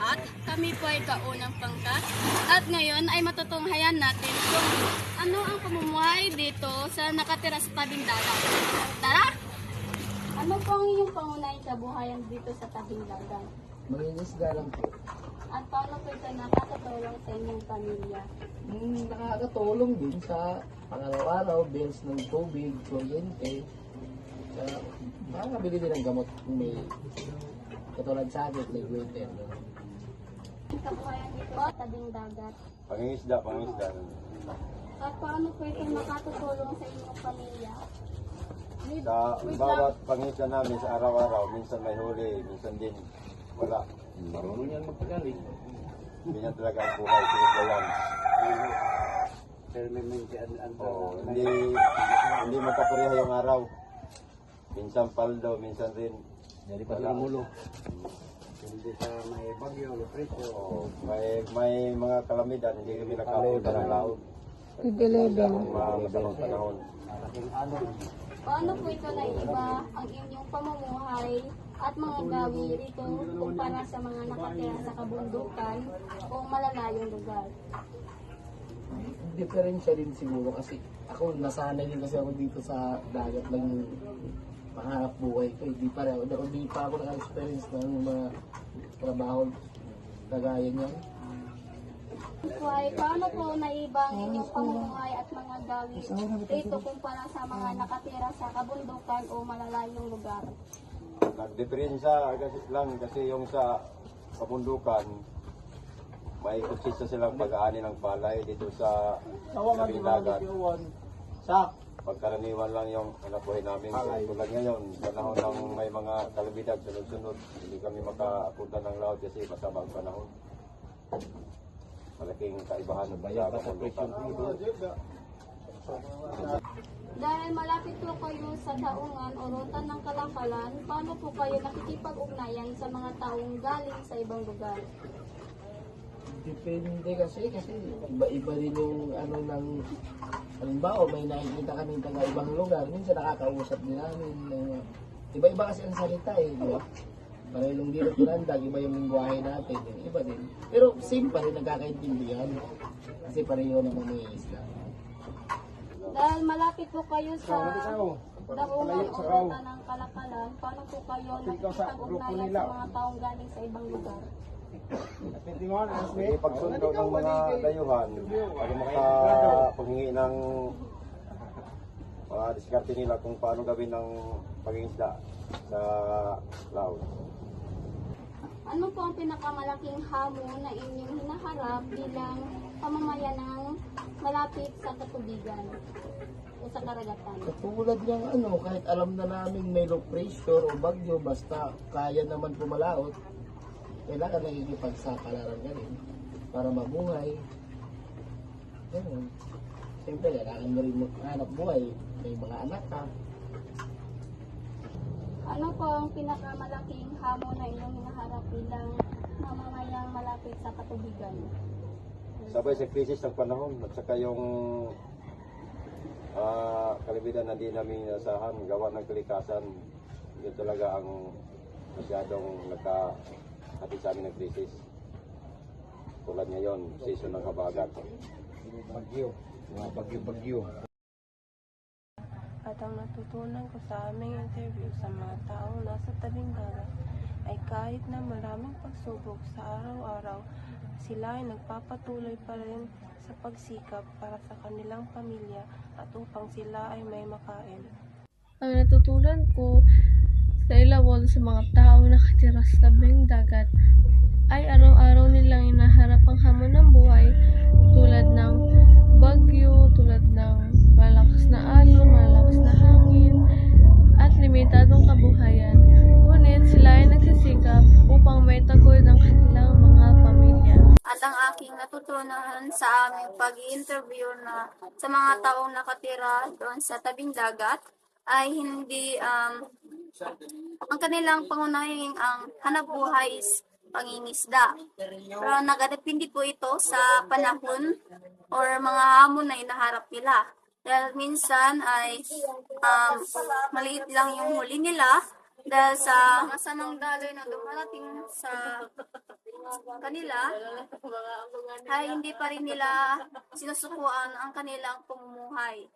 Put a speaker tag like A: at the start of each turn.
A: lahat. Kami po ay kaunang pangkat at ngayon ay matutunghayan natin kung ano ang pamumuhay dito sa nakatira sa tabing dagat. Tara! Ano po ang iyong pangunahing kabuhayan dito sa tabing dagat?
B: Mangingisda lang po.
A: At paano po ito nakakatulong sa inyong pamilya?
B: Nakakatulong din sa pang-araw-araw, bills ng tubig, kuryente. Makakabili din ng gamot kung may katulad sa akin, may gluten.
A: Ang kabuhayan dito sa tabing dagat.
C: Pangingisda.
A: At paano po ito makatutulong sa inyong pamilya?
C: Sa bawat pangingisda namin sa araw-araw, minsan may huli, minsan din wala.
B: Marunong yan magpagaling.
C: Hindi niya talaga ang buhay, siniglayan. Hindi magkapareha yung araw. Minsan paldo, minsan rin.
B: Dari pa sa mulo.
D: Hindi sa may bagyo, luprito.
C: May mga kalamidad, hindi kami nakapunta ng laot. Ang masamang panahon.
A: Paano po ito naiba ang inyong pamumuhay at mga gawi rito kumpara sa mga nakatira sa kabundukan o malalayong lugar?
B: Diferensya din siguro kasi ako nasanay din kasi ako dito sa dagat lang pangarap buhay ko. Hindi pa ako naka-experience ng mga trabaho kagaya niyan.
A: Why, paano po naiba ang inyong pamumuhay at mga gawi rito kumpara sa mga nakatira sa kabundukan o malalayong lugar?
C: Nagdiferensya kasi yung sa kabundukan, may konsista silang pag-aani ng palay dito sa dagat. Pagkaraniwan lang yung buhay namin. Tulad ngayon, panahon ng may mga kalamidad, sunod-sunod, hindi kami makaapunta ng laot kasi masama ang panahon. Malaking kaibahan sa kabundukan.
A: Dahil malapit po kayo sa daungan o rutan ng Kalakalan, paano po kayo nakikipag-ugnayan sa mga taong galing sa ibang lugar?
B: Depende kasi iba-iba din yung ano ng halimbawa may nakikita kami taga ibang lugar, minsan nakakausap din namin. Iba-iba kasi ang salita di ba? Pareho yung dito tunandag, iba yung lingwahe natin, iba din. Pero same pa rin nagkakaintindihan kasi pareho naman may isla.
A: Dahil malapit po kayo sa daungan o rutan ng Kalakalan, paano po kayo nakikipag-ugnayan sa mga taong galing sa ibang lugar?
C: May pagsundo ng mga dayuhan para makapaghingi ng mga diskarte nila kung paano gawin ng pangingisda sa laut.
A: Ano po ang pinakamalaking hamon na inyong hinaharap bilang pamamayan ng malapit sa katubigan o sa karagatan?
B: Katulad ng kahit alam na namin may low pressure o bagyo, basta kaya naman pumalaot, kailangan nakikipagsapalaran ka rin para mabuhay. Ganun. Siyempre, kailangan mo rin hanap buhay. May mga anak ka.
A: Ano po ang pinakamalaking hamon na inyong hinaharap bilang mamamayang malapit sa katubigan?
C: Sabay sa krisis ng panahon at saka yung kalamidad na di namin inasahan, gawa ng kalikasan, yun talaga ang masyadong nagkahatid sa amin ng krisis. Tulad ngayon, season ng habagat.
D: Mga bagyo.
E: At ang natutunan ko sa aming interview sa mga taong nasa tabing dagat ay kahit na maraming pagsubok sa araw-araw, sila ay nagpapatuloy pa rin sa pagsikap para sa kanilang pamilya at upang sila ay may makain.
F: Ang natutunan ko sa ilawal sa mga taong nakatira sa tabing dagat ay araw-araw nilang inaharap ang hamon ng buhay tulad ng bagyo, tulad ng malakas na alon, malakas na hangin, at limitadong kabuhayan. Ngunit sila ay nagsisikap upang may taguyod ang kanilang mga pamilya.
A: At ang aking natutunan sa aming pag-interview na sa mga taong nakatira doon sa tabing dagat ay hindi ang kanilang pangunahing hanap buhay is pangingisda. Pero nagadepende po ito sa panahon or mga hamon na inaharap nila. Dahil minsan ay maliit lang yung huli nila dahil sa masamang daloy na dumarating sa kanila, ay hindi pa rin nila sinusukuan ang kanilang pamumuhay.